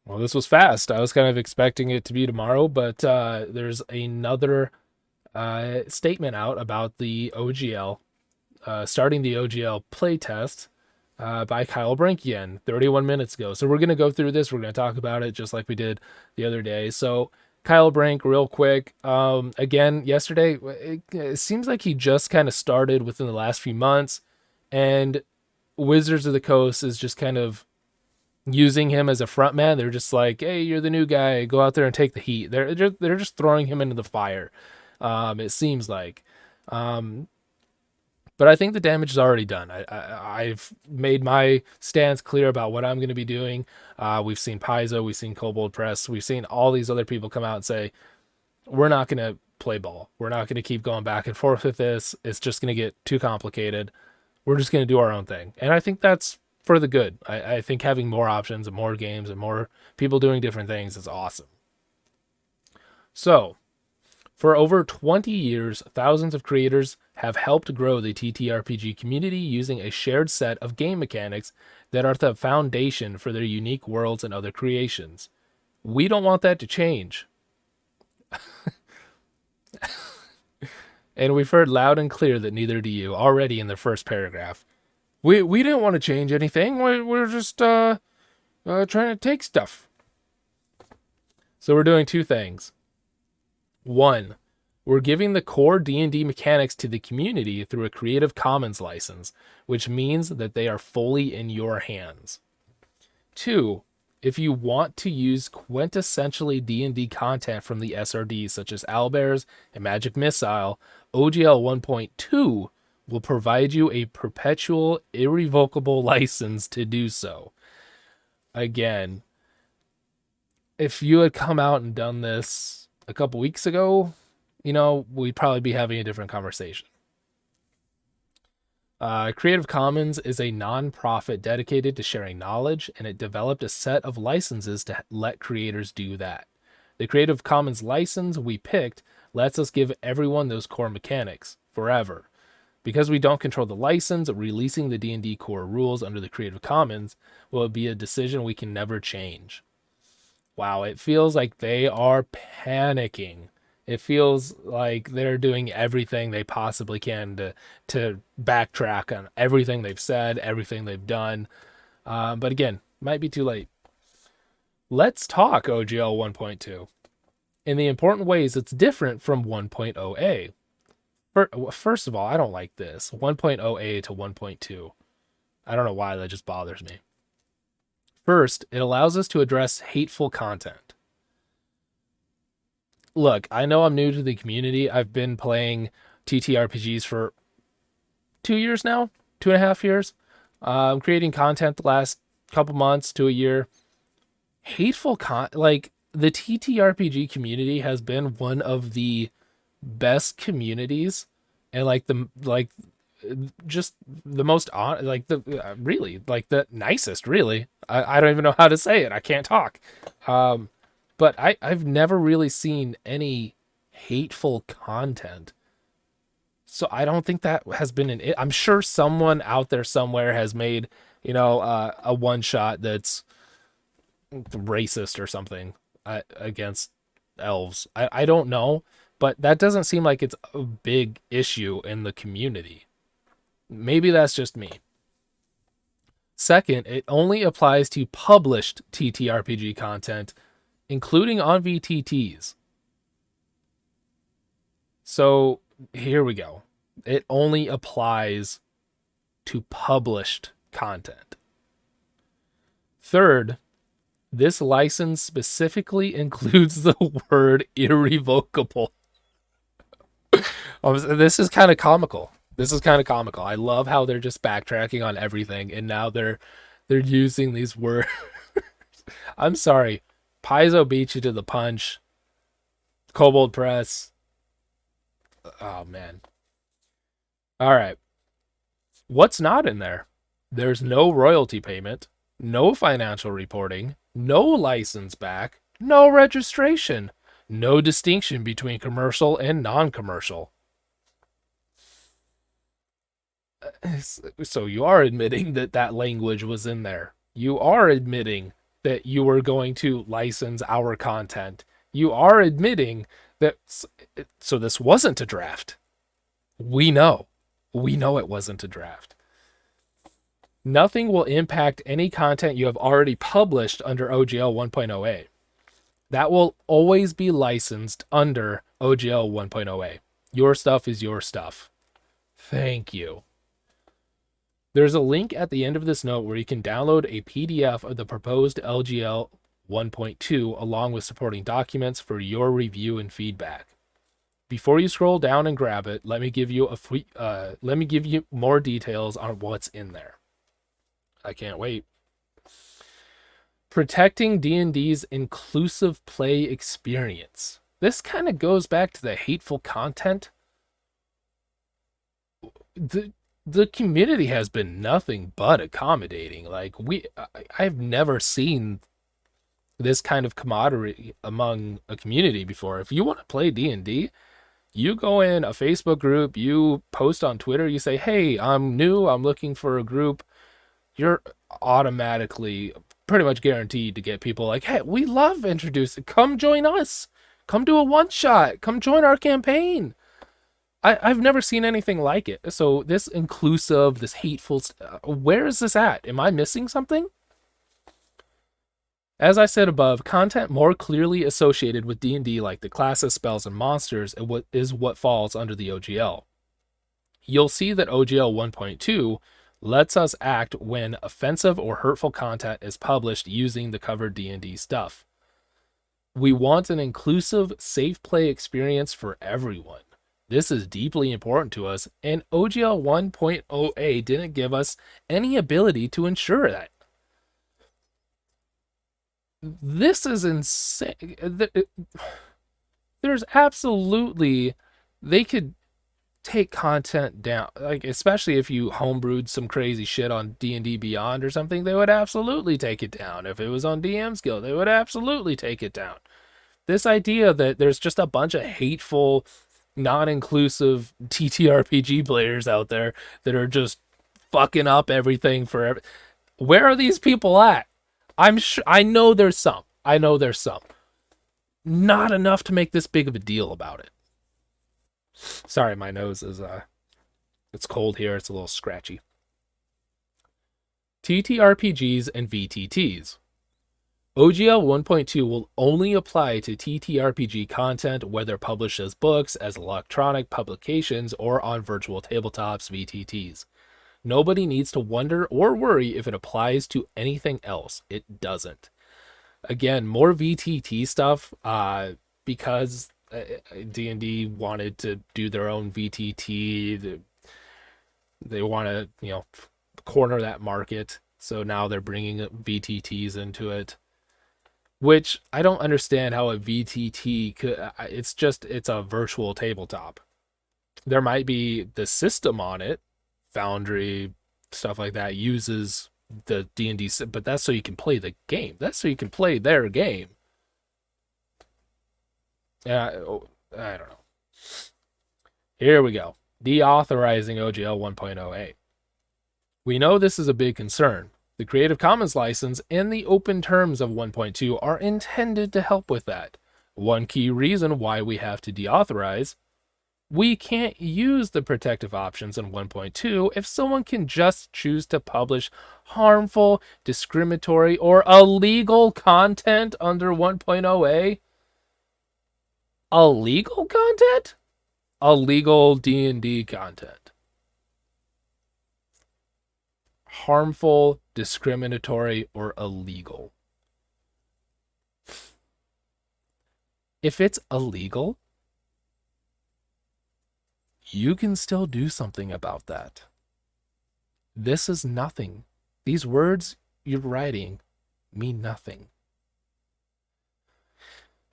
Well, this was fast. I was kind of expecting it to be tomorrow, but there's another statement out about the OGL, starting the OGL playtest by Kyle Brankian 31 minutes ago. So we're going to go through this. We're going to talk about it just like we did the other day. So Kyle Brank, real quick. Again, yesterday, it seems like he just kind of started within the last few months, and Wizards of the Coast is just kind of using him as a front man. They're just like, hey, you're the new guy. Go out there and take the heat. They're just throwing him into the fire. It seems like. Um, but I think the damage is already done. I've made my stance clear about what I'm going to be doing. We've seen Paizo, we've seen Kobold Press, we've seen all these other people come out and say, we're not going to play ball. We're not going to keep going back and forth with this. It's just going to get too complicated. We're just going to do our own thing. And I think that's for the good. I think having more options and more games and more people doing different things is awesome. So, for over 20 years, thousands of creators have helped grow the TTRPG community using a shared set of game mechanics that are the foundation for their unique worlds and other creations. We don't want that to change. And we've heard loud and clear that neither do you already in the first paragraph. We didn't want to change anything. We're just trying to take stuff. So we're doing two things. One, we're giving the core D&D mechanics to the community through a Creative Commons license, which means that they are fully in your hands. Two, if you want to use quintessentially D&D content from the SRDs such as Owlbears and Magic Missile, OGL 1.2 will provide you a perpetual, irrevocable license to do so. Again, if you had come out and done this a couple weeks ago, we'd probably be having a different conversation. Creative Commons is a nonprofit dedicated to sharing knowledge, and it developed a set of licenses to let creators do that. The Creative Commons license we picked lets us give everyone those core mechanics forever. Because we don't control the license, releasing the D&D core rules under the Creative Commons will be a decision we can never change. Wow, it feels like they are panicking. It feels like they're doing everything they possibly can to backtrack on everything they've said, everything they've done. But again, might be too late. Let's talk OGL 1.2. In the important ways, it's different from 1.0A. First of all, I don't like this 1.0A to 1.2. I don't know why that just bothers me. First, it allows us to address hateful content. Look, I know I'm new to the community. I've been playing TTRPGs for 2 years now, 2.5 years. I'm creating content the last couple months to a year. Like the TTRPG community has been one of the best communities, and just the most on like the really like the nicest. Really, I don't even know how to say it. I can't talk. But I've never really seen any hateful content. So I don't think that has been I'm sure someone out there somewhere has made, a one shot that's racist or something against elves. I don't know, but that doesn't seem like it's a big issue in the community. Maybe that's just me. Second, it only applies to published TTRPG content, including on VTTs. So here we go. It only applies to published content. Third, this license specifically includes the word irrevocable. This is kind of comical. I love how they're just backtracking on everything, and now they're using these words. I'm sorry. Paizo beat you to the punch. Kobold Press. Oh man. All right. What's not in there? There's no royalty payment, no financial reporting, no license back, no registration, no distinction between commercial and non-commercial. So you are admitting that language was in there. You are admitting that you were going to license our content. You are admitting that, so this wasn't a draft. We know. We know it wasn't a draft. Nothing will impact any content you have already published under OGL 1.0a. That will always be licensed under OGL 1.0a. Your stuff is your stuff. Thank you. There's a link at the end of this note where you can download a PDF of the proposed OGL 1.2 along with supporting documents for your review and feedback. Before you scroll down and grab it, let me give you more details on what's in there. I can't wait. Protecting D&D's inclusive play experience. This kind of goes back to the hateful content. The community has been nothing but accommodating. Like, I've never seen this kind of camaraderie among a community before. If you want to play D&D, you go in a Facebook group, you post on Twitter, you say, hey, I'm new, I'm looking for a group. You're automatically pretty much guaranteed to get people like, hey, we love introducing, come join us, come do a one-shot, come join our campaign. I've never seen anything like it. So this inclusive, this hateful, where is this at? Am I missing something? As I said above, content more clearly associated with D&D like the classes, spells, and monsters is what falls under the OGL. You'll see that OGL 1.2 lets us act when offensive or hurtful content is published using the covered D&D stuff. We want an inclusive, safe play experience for everyone. This is deeply important to us, and OGL 1.0a didn't give us any ability to ensure that. This is insane. There's absolutely, they could take content down, like especially if you homebrewed some crazy shit on D&D Beyond or something, they would absolutely take it down. If it was on DM's Guild, they would absolutely take it down. This idea that there's just a bunch of hateful, non-inclusive TTRPG players out there that are just fucking up everything for where are these people at? I'm sure, I know there's some. Not enough to make this big of a deal about it. Sorry, my nose is it's cold here, it's a little scratchy. TTRPGs and VTTs. OGL 1.2 will only apply to TTRPG content, whether published as books, as electronic publications, or on virtual tabletops, VTTs. Nobody needs to wonder or worry if it applies to anything else. It doesn't. Again, more VTT stuff, because D&D wanted to do their own VTT. They want to, corner that market. So now they're bringing VTTs into it. Which I don't understand how a VTT could. It's a virtual tabletop. There might be the system on it, Foundry, stuff like that, uses the D&D, but that's so you can play the game. That's so you can play their game. I don't know. Here we go. De-authorizing OGL 1.0a. We know this is a big concern. The Creative Commons license and the open terms of 1.2 are intended to help with that. One key reason why we have to deauthorize: we can't use the protective options in 1.2 if someone can just choose to publish harmful, discriminatory, or illegal content under 1.0a. Illegal content? Illegal D&D content. Harmful, discriminatory, or illegal. If it's illegal, you can still do something about that. This is nothing. These words you're writing mean nothing.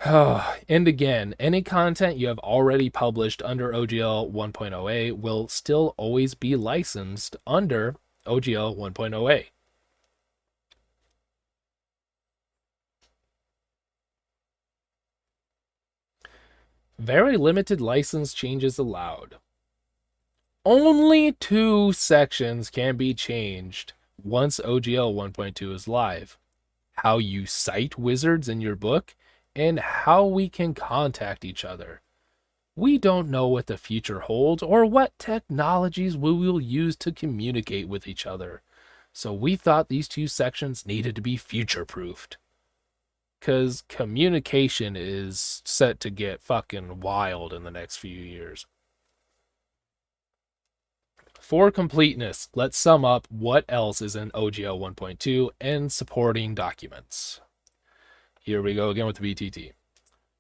And again, any content you have already published under OGL 1.0a will still always be licensed under OGL 1.0a. Very limited license changes allowed. Only 2 sections can be changed once OGL 1.2 is live. how you cite wizards in your book, and how we can contact each other. We don't know what the future holds or what technologies we will use to communicate with each other. So we thought these two sections needed to be future-proofed. Because communication is set to get fucking wild in the next few years. For completeness, let's sum up what else is in OGL 1.2 and supporting documents. Here we go again with the VTT.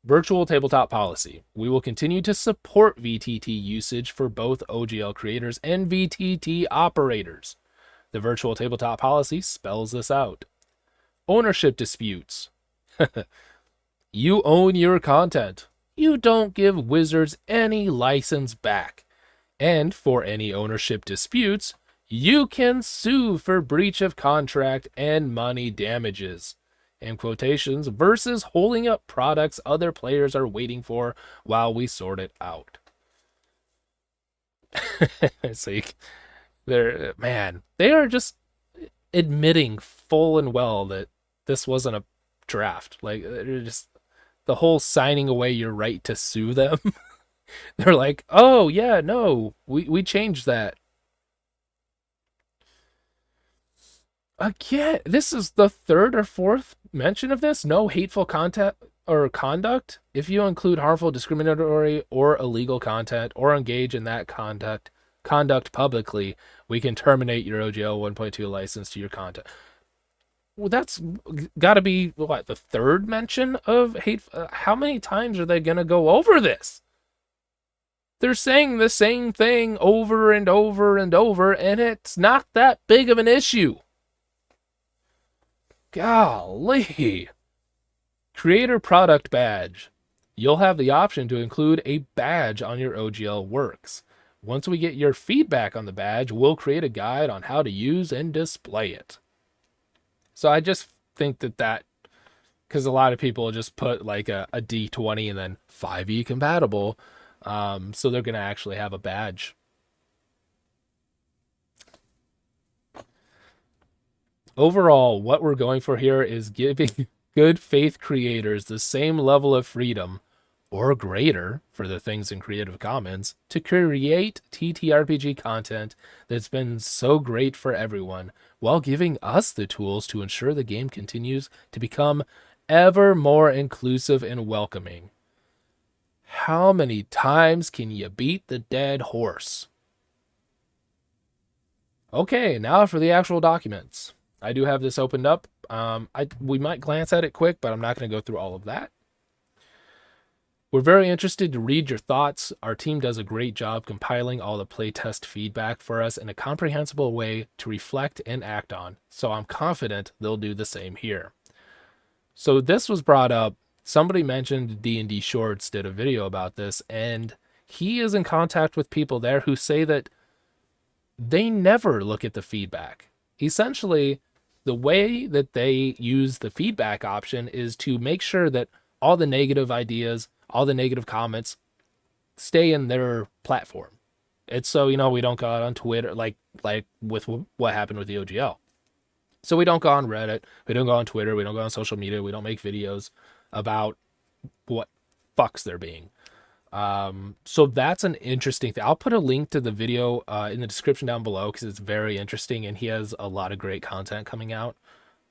Virtual tabletop policy. We will continue to support VTT usage for both OGL creators and VTT operators. The virtual tabletop policy spells this out. Ownership disputes. You own your content. You don't give wizards any license back. And for any ownership disputes, you can sue for breach of contract and money damages, in quotations, versus holding up products other players are waiting for while we sort it out. So they are just admitting full and well that this wasn't a draft. Like, they're just the whole signing away your right to sue them. They're like, oh yeah, no, we changed that. Again, this is the third or fourth mention of this. No hateful content or conduct. If you include harmful, discriminatory, or illegal content, or engage in that conduct publicly, we can terminate your OGL 1.2 license to your content. Well, that's got to be what, the third mention of hate. How many times are they gonna go over this? They're saying the same thing over and over and over, and it's not that big of an issue. Golly. Creator product badge. You'll have the option to include a badge on your OGL works. Once we get your feedback on the badge, we'll create a guide on how to use and display it. So I just think that because a lot of people just put like a D20 and then 5e compatible. So they're going to actually have a badge. Overall, what we're going for here is giving good faith creators the same level of freedom, or greater, for the things in Creative Commons, to create TTRPG content that's been so great for everyone, while giving us the tools to ensure the game continues to become ever more inclusive and welcoming. How many times can you beat the dead horse? Okay, now for the actual documents. I do have this opened up. We might glance at it quick, but I'm not going to go through all of that. We're very interested to read your thoughts. Our team does a great job compiling all the playtest feedback for us in a comprehensible way to reflect and act on, so I'm confident they'll do the same here. So this was brought up. Somebody mentioned D&D Shorts did a video about this, and he is in contact with people there who say that they never look at the feedback. Essentially, the way that they use the feedback option is to make sure that all the negative ideas, all the negative comments stay in their platform. It's so, we don't go out on Twitter, like with what happened with the OGL. So we don't go on Reddit, we don't go on Twitter, we don't go on social media, we don't make videos about what fucks they're being. So that's an interesting thing. I'll put a link to the video in the description down below because it's very interesting, and he has a lot of great content coming out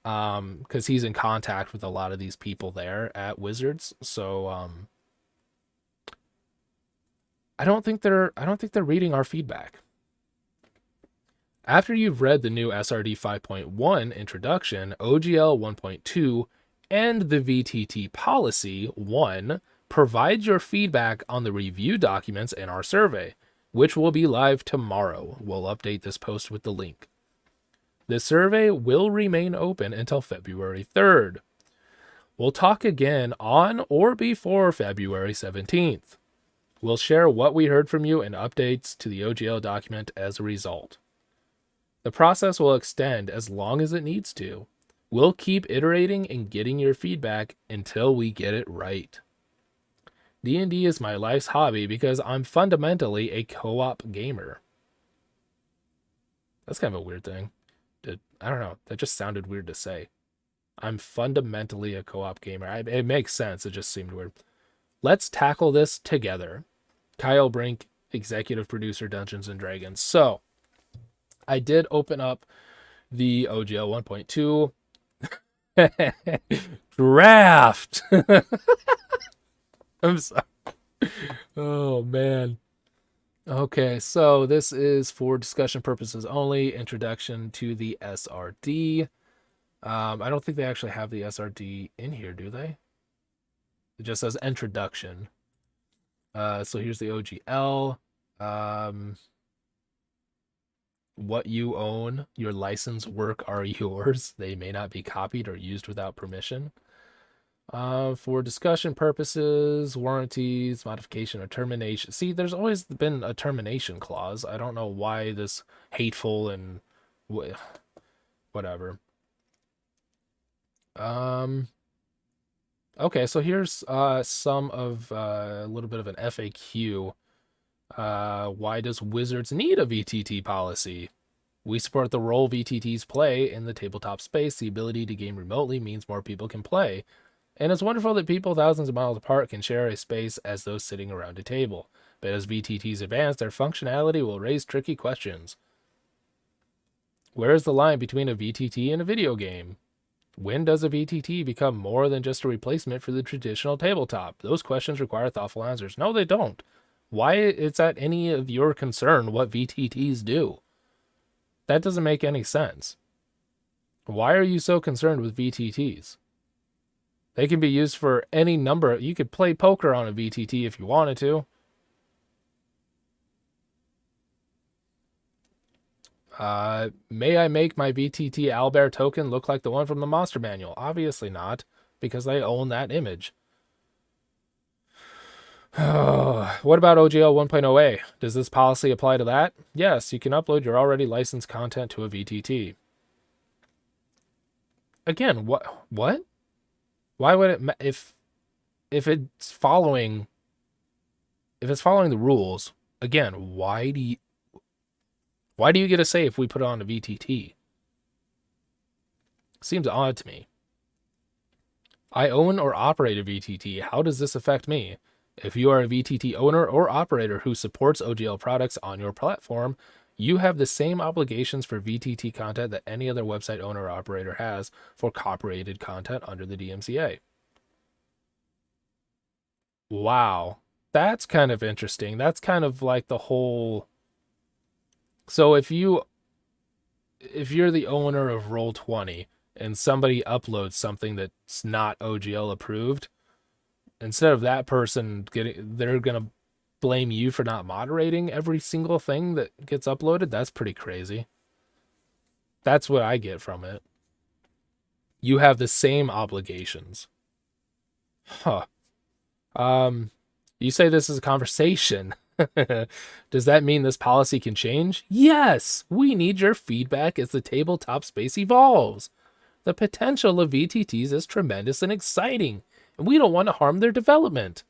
because he's in contact with a lot of these people there at Wizards. So I don't think they're reading our feedback. After you've read the new SRD 5.1 introduction, OGL 1.2, and the VTT policy 1, provide your feedback on the review documents in our survey, which will be live tomorrow. We'll update this post with the link. The survey will remain open until February 3rd. We'll talk again on or before February 17th. We'll share what we heard from you and updates to the OGL document as a result. The process will extend as long as it needs to. We'll keep iterating and getting your feedback until we get it right. D&D is my life's hobby because I'm fundamentally a co-op gamer. That's kind of a weird thing. I don't know. That just sounded weird to say. I'm fundamentally a co-op gamer. It makes sense. It just seemed weird. Let's tackle this together. Kyle Brink, executive producer, Dungeons and Dragons. So I did open up the OGL 1.2 draft. I'm sorry. Oh man. Okay, so this is for discussion purposes only. Introduction to the SRD. I don't think they actually have the SRD in here, do they? It just says introduction. So here's the OGL. Um, what you own, your licensed work are yours. They may not be copied or used without permission. For discussion purposes, warranties, modification, or termination. See, there's always been a termination clause. I don't know why this hateful and whatever. Okay, so here's some of a little bit of an FAQ. Why does Wizards need a VTT policy? We support the role VTTs play in the tabletop space. The ability to game remotely means more people can play. And it's wonderful that people thousands of miles apart can share a space as those sitting around a table. But as VTTs advance, their functionality will raise tricky questions. Where is the line between a VTT and a video game? When does a VTT become more than just a replacement for the traditional tabletop? Those questions require thoughtful answers. No, they don't. Why is that any of your concern what VTTs do? That doesn't make any sense. Why are you so concerned with VTTs? They can be used for any number. You could play poker on a VTT if you wanted to. May I make my VTT owlbear token look like the one from the Monster Manual? Obviously not, because they own that image. What about OGL 1.0a? Does this policy apply to that? Yes, you can upload your already licensed content to a VTT. Again, what? Why would it if it's following the rules? Again, why do you get a say if we put it on a VTT? Seems odd to me. I own or operate a VTT. How does this affect me? If you are a VTT owner or operator who supports OGL products on your platform, you have the same obligations for VTT content that any other website owner or operator has for copyrighted content under the DMCA. Wow. That's kind of interesting. That's kind of like the whole. So if you're the owner of Roll20 and somebody uploads something that's not OGL approved, instead of that person they're gonna blame you for not moderating every single thing that gets uploaded. That's pretty crazy. That's what I get from it. You have the same obligations. Huh. You say this is a conversation. Does that mean this policy can change? Yes, we need your feedback as the tabletop space evolves. The potential of VTTs is tremendous and exciting, and we don't want to harm their development,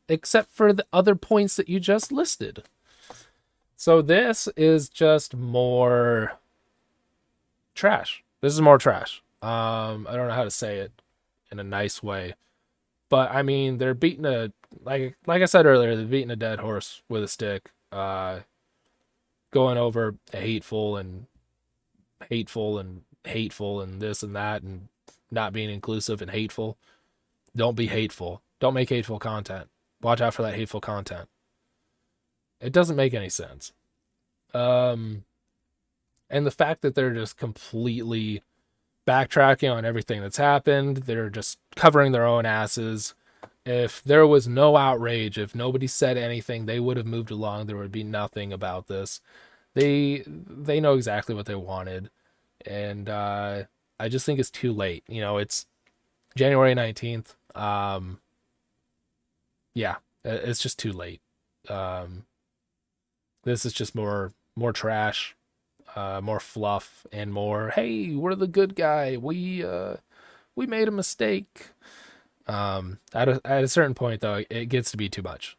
except for the other points that you just listed. So this is just more trash. This is more trash. I don't know how to say it in a nice way, but I mean they're beating like I said earlier, they're beating a dead horse with a stick. Going over hateful and hateful and this and that and not being inclusive and hateful. Don't be hateful. Don't make hateful content. Watch out for that hateful content. It doesn't make any sense. And the fact that they're just completely backtracking on everything that's happened, they're just covering their own asses. If there was no outrage, if nobody said anything, they would have moved along. There would be nothing about this. They know exactly what they wanted, and I just think it's too late. It's January 19th. Yeah, it's just too late. This is just more trash, more fluff, and more. Hey, we're the good guy. We made a mistake. At a certain point though, it gets to be too much.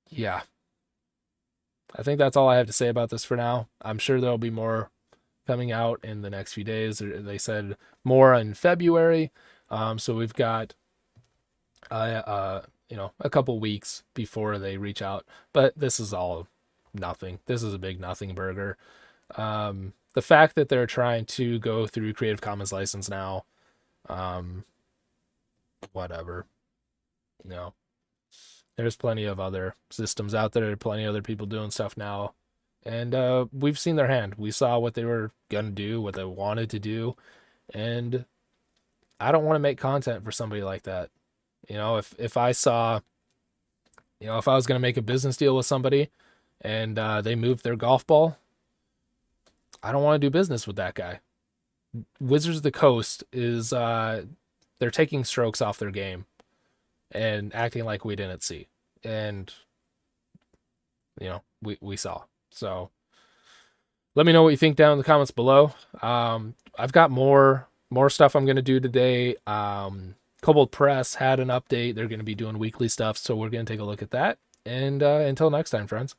Yeah, I think that's all I have to say about this for now. I'm sure there'll be more coming out in the next few days. They said more in February. So we've got a couple weeks before they reach out. But this is all nothing. This is a big nothing burger. The fact that they're trying to go through Creative Commons license now, whatever. There's plenty of other systems out there, plenty of other people doing stuff now. And we've seen their hand. We saw what they were going to do, what they wanted to do. And I don't want to make content for somebody like that. If I saw, if I was going to make a business deal with somebody and they moved their golf ball, I don't want to do business with that guy. Wizards of the Coast is, they're taking strokes off their game and acting like we didn't see. And, we saw. So let me know what you think down in the comments below. I've got more stuff I'm going to do today. Kobold Press had an update. They're going to be doing weekly stuff, so we're going to take a look at that. And until next time, friends.